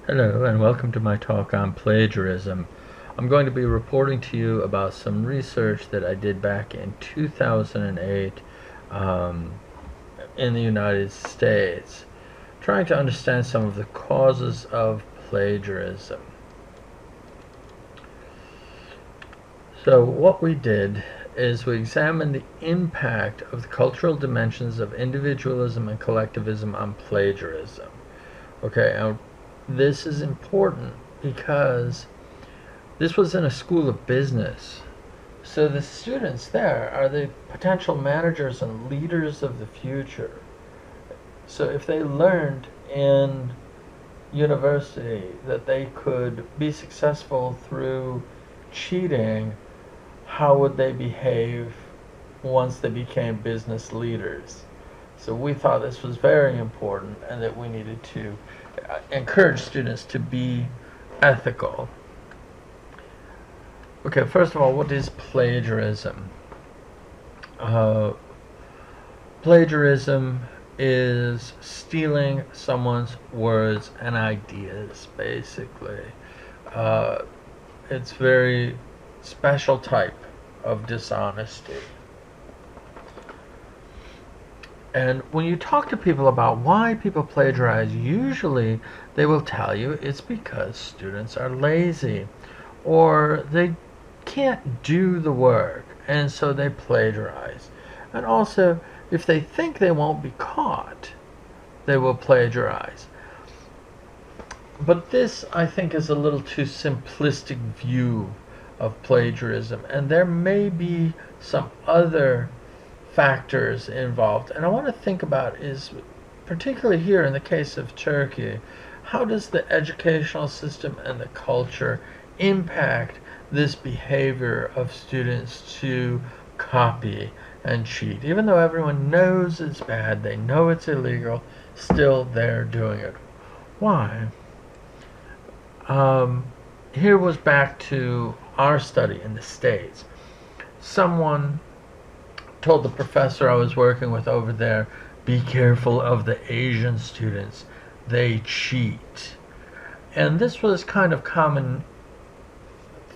Hello and welcome to my talk on plagiarism. I'm going to be reporting to you about some research that I did back in 2008 um, in the United States, trying to understand some of the causes of plagiarism. So what we did is we examined the impact of the cultural dimensions of individualism and collectivism on plagiarism. Okay, now this is important because this was in a school of business. So the students there are the potential managers and leaders of the future. So if they learned in university that they could be successful through cheating, how would they behave once they became business leaders? So we thought this was very important and that we needed to encourage students to be ethical. Okay, first of all, what is plagiarism? Uh, Plagiarism is stealing someone's words and ideas, basically. Uh, it's very special type of dishonesty. And when you talk to people about why people plagiarize, usually they will tell you it's because students are lazy or they can't do the work and so they plagiarize. And also, if they think they won't be caught, they will plagiarize. But this, I think, is a little too simplistic view of plagiarism, and there may be some other factors involved. And I want to think about is, particularly here in the case of Turkey, how does the educational system and the culture impact this behavior of students to copy and cheat? Even though everyone knows it's bad, they know it's illegal, still they're doing it. Why? Here was back to our study in the States. Someone told the professor I was working with over there, be careful of the Asian students, they cheat. And this was kind of common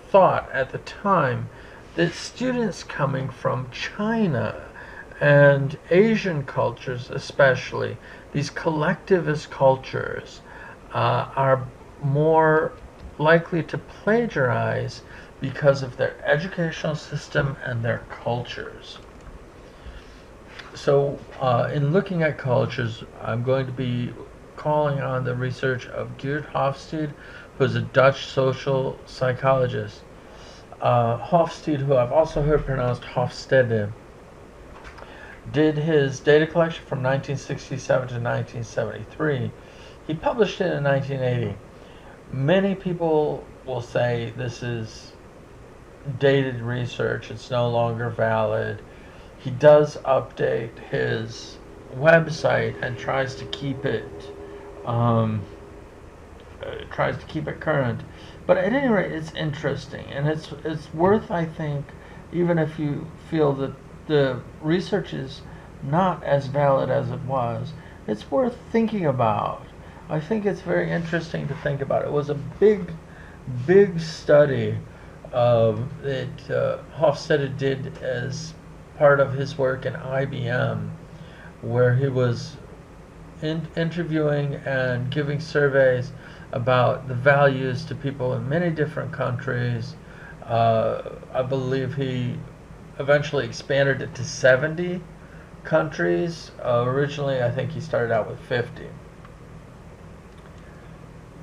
thought at the time, that students coming from China and Asian cultures especially, these collectivist cultures, are more likely to plagiarize because of their educational system and their cultures. So in looking at cultures, I'm going to be calling on the research of Geert Hofstede, who's a Dutch social psychologist. Hofstede, who I've also heard pronounced Hofstede, did his data collection from 1967 to 1973. He published it in 1980. Many people will say this is dated research, it's no longer valid. He does update his website and tries to keep it current. But at any rate, it's interesting, and it's worth, I think, even if you feel that the research is not as valid as it was, it's worth thinking about. I think it's very interesting to think about. It was a big study that Hofstede did as part of his work in IBM, where he was interviewing and giving surveys about the values to people in many different countries. I believe he eventually expanded it to 70 countries. Originally, I think he started out with 50.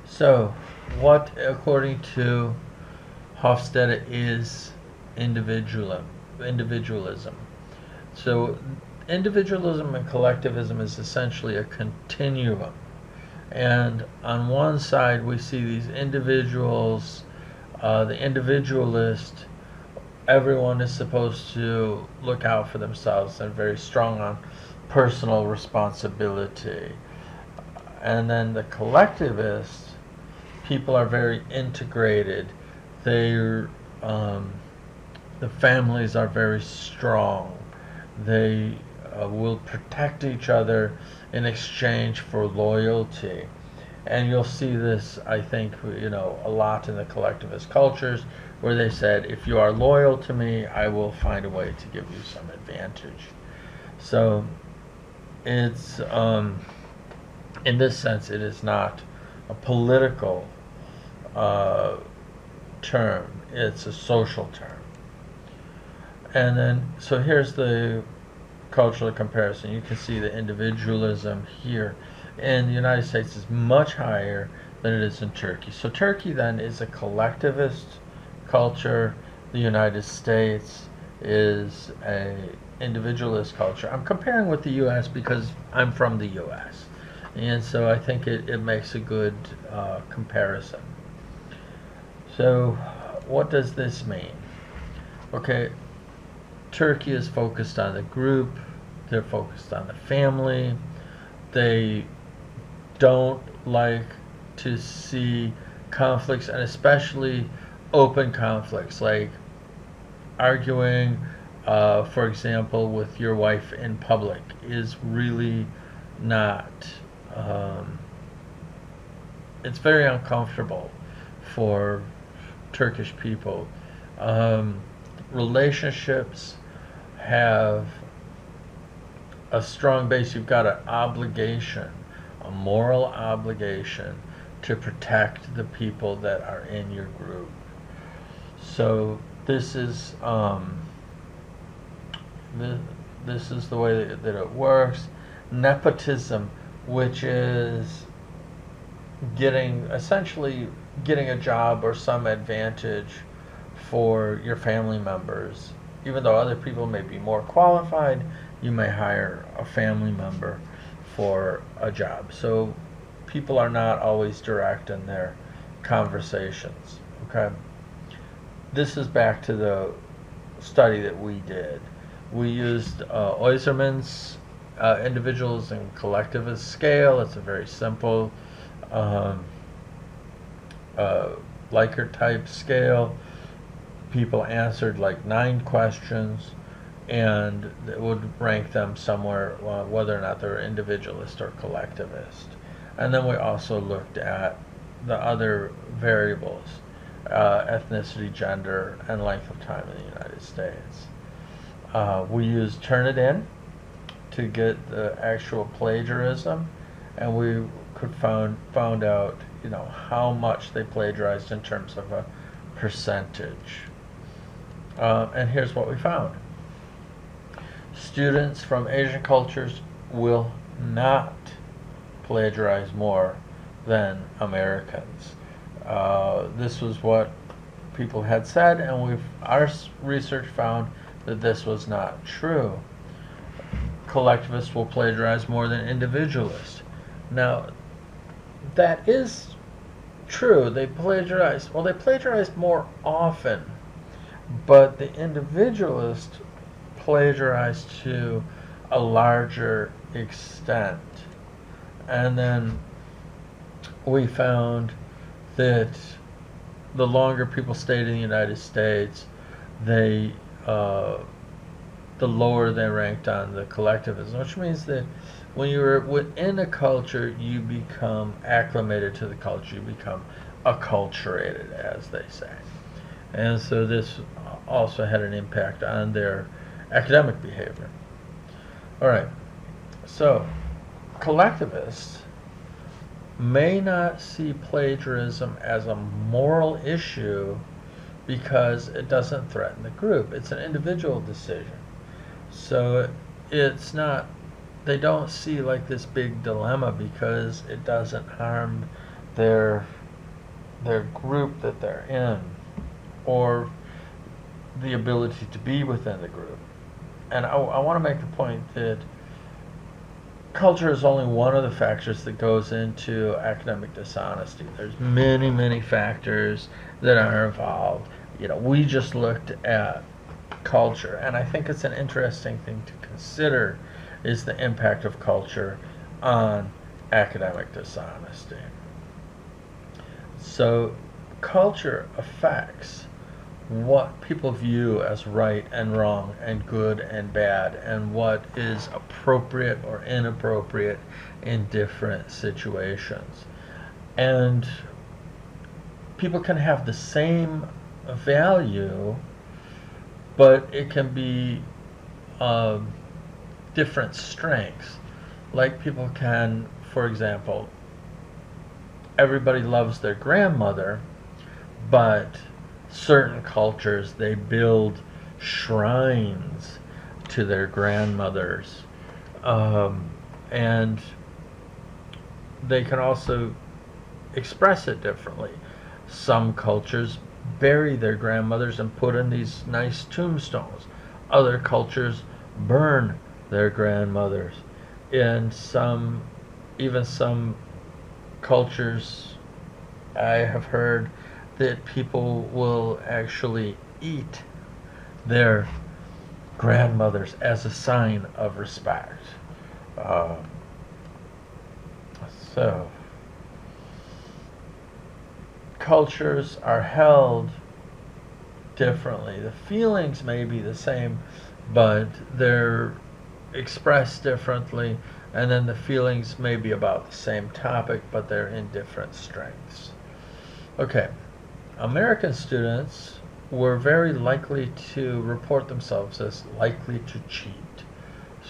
So, what, according to Hofstede, is individualism? So, individualism and collectivism is essentially a continuum. And on one side, we see these individuals, the individualist, everyone is supposed to look out for themselves and very strong on personal responsibility. And then the collectivist, people are very integrated. They're, the families are very strong. They will protect each other in exchange for loyalty. And you'll see this, I think, a lot in the collectivist cultures, where they said, if you are loyal to me, I will find a way to give you some advantage. So it's, in this sense, it is not a political term, it's a social term. And then, so here's the cultural comparison. You can see the individualism here in the United States is much higher than it is in Turkey. So Turkey then is a collectivist culture. The United States is a individualist culture. I'm comparing with the U.S. because I'm from the U.S. And so I think it makes a good comparison. So what does this mean? Okay, Turkey is focused on the group, they're focused on the family, they don't like to see conflicts, and especially open conflicts, like arguing, for example, with your wife in public is really not, it's very uncomfortable for Turkish people. Relationships have a strong base. You've got an obligation, a moral obligation to protect the people that are in your group. So this is this is the way that it works. Nepotism, which is essentially getting a job or some advantage for your family members. Even though other people may be more qualified, you may hire a family member for a job. So people are not always direct in their conversations. Okay, this is back to the study that we did. We used Oyserman's individuals and collectivist scale. It's a very simple Likert type scale. People answered like 9 questions, and it would rank them somewhere, whether or not they're individualist or collectivist. And then we also looked at the other variables, ethnicity, gender, and length of time in the United States. We used Turnitin to get the actual plagiarism, and we could found out how much they plagiarized in terms of a percentage. And here's what we found. Students from Asian cultures will not plagiarize more than Americans. This was what people had said, and our research found that this was not true. Collectivists will plagiarize more than individualists. Now, that is true. They plagiarize more often, but the individualist plagiarized to a larger extent. And then we found that the longer people stayed in the United States, the lower they ranked on the collectivism, which means that when you're within a culture, you become acclimated to the culture, you become acculturated, as they say. And so this also had an impact on their academic behavior. All right, so collectivists may not see plagiarism as a moral issue because it doesn't threaten the group. It's an individual decision. So it's not, they don't see like this big dilemma because it doesn't harm their group that they're in, or the ability to be within the group. And I want to make the point that culture is only one of the factors that goes into academic dishonesty. There's many, many factors that are involved. We just looked at culture, and I think it's an interesting thing to consider is the impact of culture on academic dishonesty. So culture affects what people view as right and wrong and good and bad, and what is appropriate or inappropriate in different situations. And people can have the same value, but it can be um, different strengths. Like people can, for example, everybody loves their grandmother, but certain cultures they build shrines to their grandmothers, um, and they can also express it differently. Some cultures bury their grandmothers and put in these nice tombstones. Other cultures burn their grandmothers. In some, even some cultures, I have heard that people will actually eat their grandmothers as a sign of respect. Uh, so, cultures are held differently. The feelings may be the same, but they're expressed differently, and then the feelings may be about the same topic, but they're in different strengths. Okay, American students were very likely to report themselves as likely to cheat.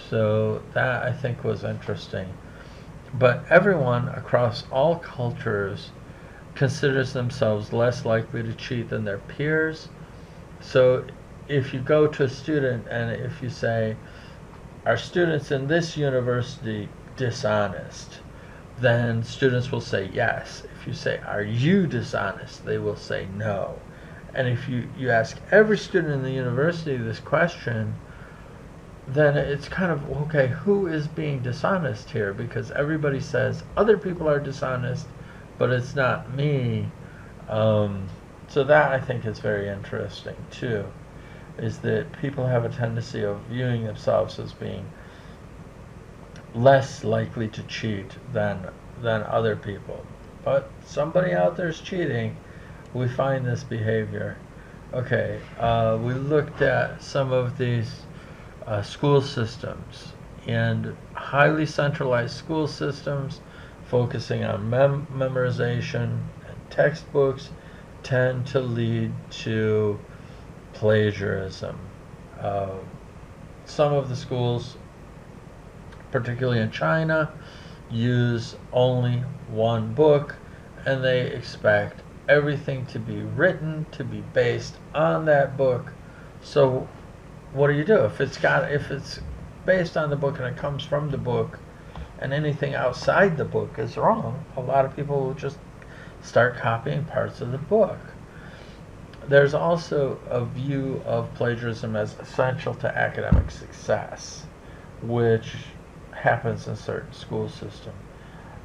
So that I think was interesting. But everyone across all cultures considers themselves less likely to cheat than their peers. So if you go to a student and if you say, are students in this university dishonest? Then students will say yes. If you say, are you dishonest? They will say no. And if you ask every student in the university this question, then it's kind of, okay, who is being dishonest here? Because everybody says other people are dishonest, but it's not me. So that I think is very interesting too, is that people have a tendency of viewing themselves as being less likely to cheat than other people. But somebody out there is cheating. We find this behavior. Okay, we looked at some of these school systems, and highly centralized school systems focusing on memorization and textbooks tend to lead to plagiarism. Uh, some of the schools, particularly in China, use only one book, and they expect everything to be written to be based on that book. So what do? If it's based on the book and it comes from the book, and anything outside the book is wrong, a lot of people will just start copying parts of the book. There's also a view of plagiarism as essential to academic success, which happens in certain school systems.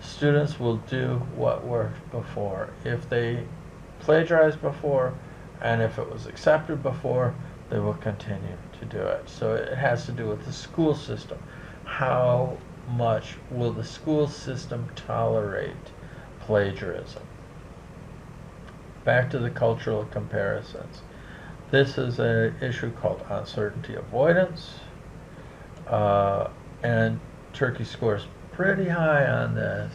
Students will do what worked before. If they plagiarized before, and if it was accepted before, they will continue to do it. So it has to do with the school system. How much will the school system tolerate plagiarism? Back to the cultural comparisons. This is an issue called uncertainty avoidance, and Turkey scores pretty high on this.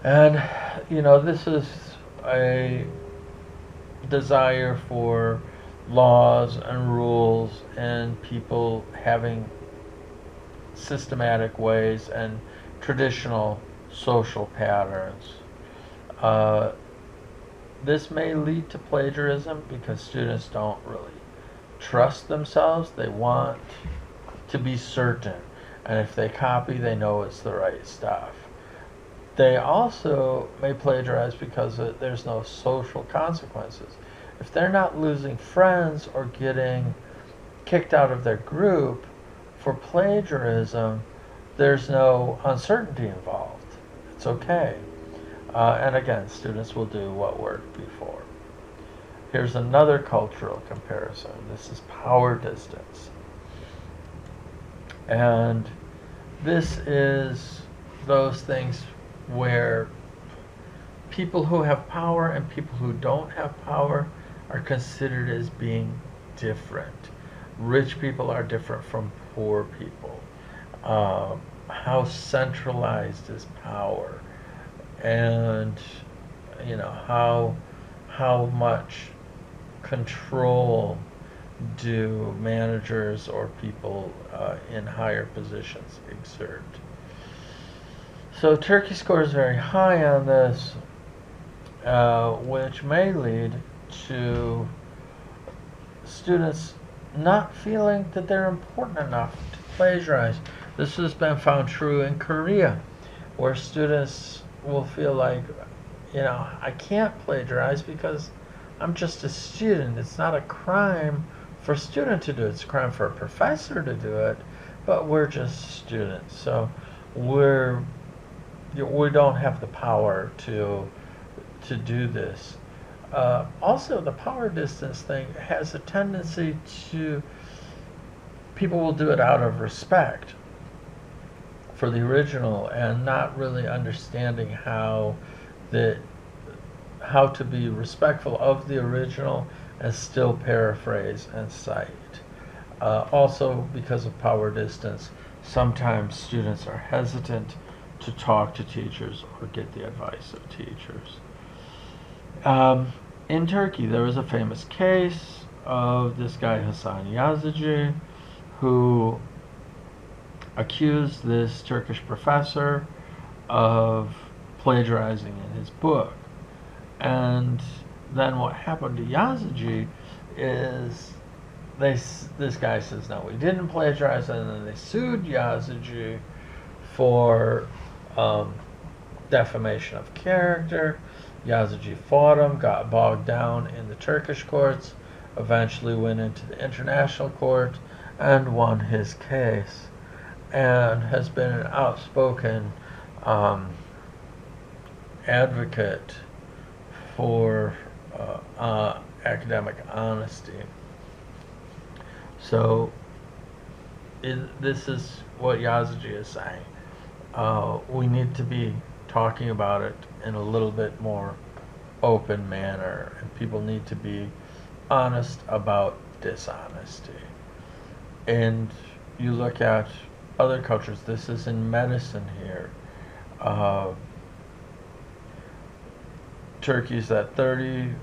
And, this is a desire for laws and rules and people having systematic ways and traditional social patterns. This may lead to plagiarism because students don't really trust themselves. They want to be certain. And if they copy, they know it's the right stuff. They also may plagiarize because there's no social consequences. If they're not losing friends or getting kicked out of their group for plagiarism, there's no uncertainty involved. It's okay. And again, students will do what worked before. Here's another cultural comparison. This is power distance. And this is those things where people who have power and people who don't have power are considered as being different. Rich people are different from poor people. How centralized is power? and how much control do managers or people in higher positions exert. So Turkey scores very high on this, which may lead to students not feeling that they're important enough to plagiarize. This has been found true in Korea, where students will feel like, I can't plagiarize because I'm just a student. It's not a crime for a student to do it. It's a crime for a professor to do it, but we're just students. So we don't have the power to do this. Also, the power distance thing has a tendency to, people will do it out of respect for the original and not really understanding how to be respectful of the original and still paraphrase and cite. Also, because of power distance, sometimes students are hesitant to talk to teachers or get the advice of teachers. In Turkey, there was a famous case of this guy Hasan Yazıcı, who accused this Turkish professor of plagiarizing in his book. And then what happened to Yazıcı is this guy says, no, we didn't plagiarize, and then they sued Yazıcı for defamation of character. Yazıcı fought him, got bogged down in the Turkish courts, eventually went into the international court and won his case, and has been an outspoken advocate for academic honesty. So this is what Yazıcı is saying. We need to be talking about it in a little bit more open manner, and people need to be honest about dishonesty. And you look at other cultures, this is in medicine here. Turkey's at 38%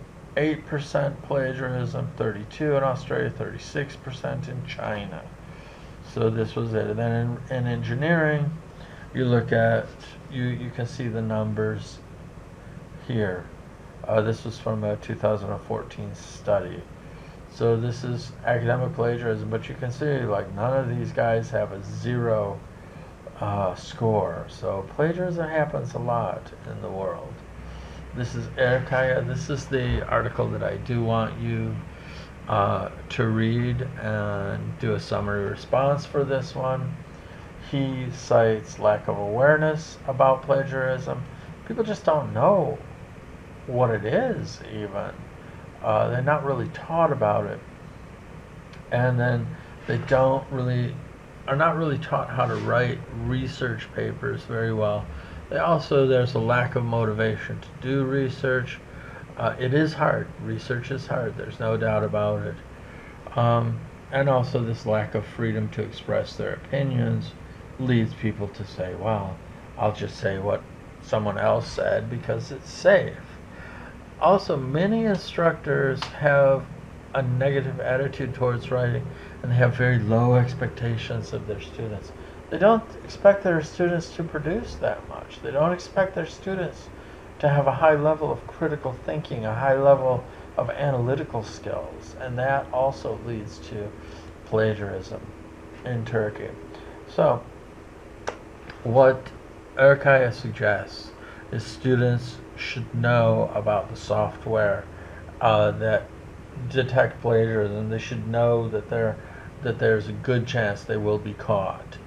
plagiarism, 32% in Australia, 36% in China. So this was it. And then in engineering, you look at, you can see the numbers here. This was from a 2014 study. So this is academic plagiarism, but you can see like none of these guys have a 0 score. So plagiarism happens a lot in the world. This is Erkaya. This is the article that I do want you to read and do a summary response for this one. He cites lack of awareness about plagiarism. People just don't know what it is even. They're not really taught about it. And then they are not really taught how to write research papers very well. There's a lack of motivation to do research. It is hard. Research is hard. There's no doubt about it. And also this lack of freedom to express their opinions leads people to say, well, I'll just say what someone else said because it's safe. Also, many instructors have a negative attitude towards writing, and they have very low expectations of their students. They don't expect their students to produce that much. They don't expect their students to have a high level of critical thinking, a high level of analytical skills, and that also leads to plagiarism in Turkey. So, what Erkaya suggests is students should know about the software that detect plagiarism. They should know that there's a good chance they will be caught.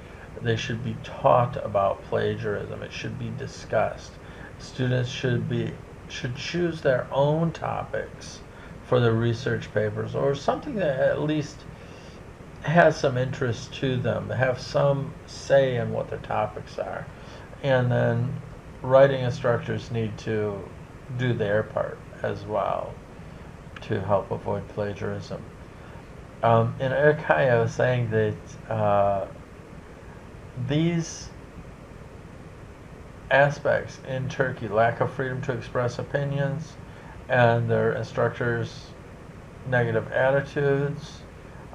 They should be taught about plagiarism. It should be discussed. Students should choose their own topics for their research papers, or something that at least has some interest to them, have some say in what their topics are. And then writing instructors need to do their part as well to help avoid plagiarism. In Erkaya, I was saying that these aspects in Turkey: lack of freedom to express opinions, and their instructors' negative attitudes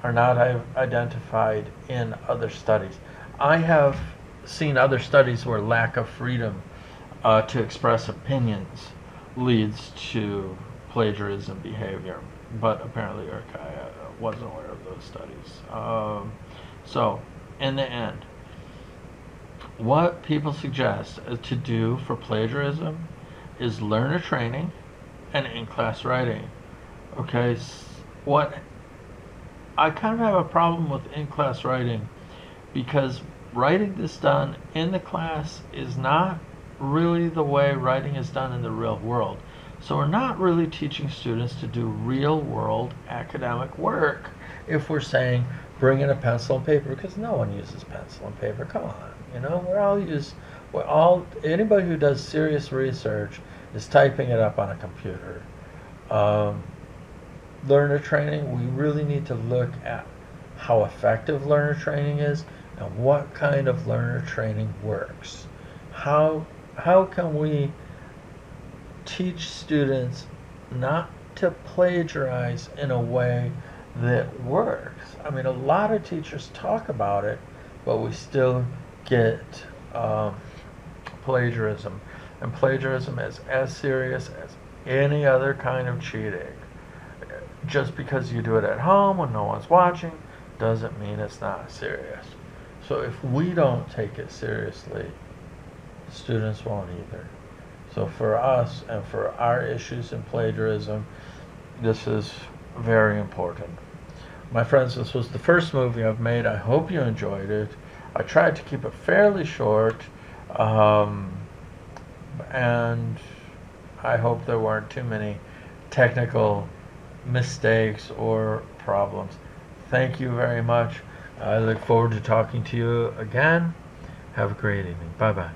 are not identified in other studies. I have seen other studies where lack of freedom to express opinions leads to plagiarism behavior, but apparently Urkai wasn't aware of those studies. So, in the end, what people suggest to do for plagiarism is learner training and in-class writing. Okay, what I kind of have a problem with in-class writing because writing that's done in the class is not really the way writing is done in the real world. So we're not really teaching students to do real world academic work if we're saying bring in a pencil and paper, because no one uses pencil and paper. Come on, anybody who does serious research is typing it up on a computer. Learner training, we really need to look at how effective learner training is and what kind of learner training works. How can we teach students not to plagiarize in a way that works? I mean, a lot of teachers talk about it, but we still get plagiarism. And plagiarism is as serious as any other kind of cheating. Just because you do it at home when no one's watching doesn't mean it's not serious. So if we don't take it seriously, students won't either. So for us and for our issues in plagiarism, this is very important. My friends, this was the first movie I've made. I hope you enjoyed it. I tried to keep it fairly short, and I hope there weren't too many technical mistakes or problems. Thank you very much. I look forward to talking to you again. Have a great evening. Bye-bye.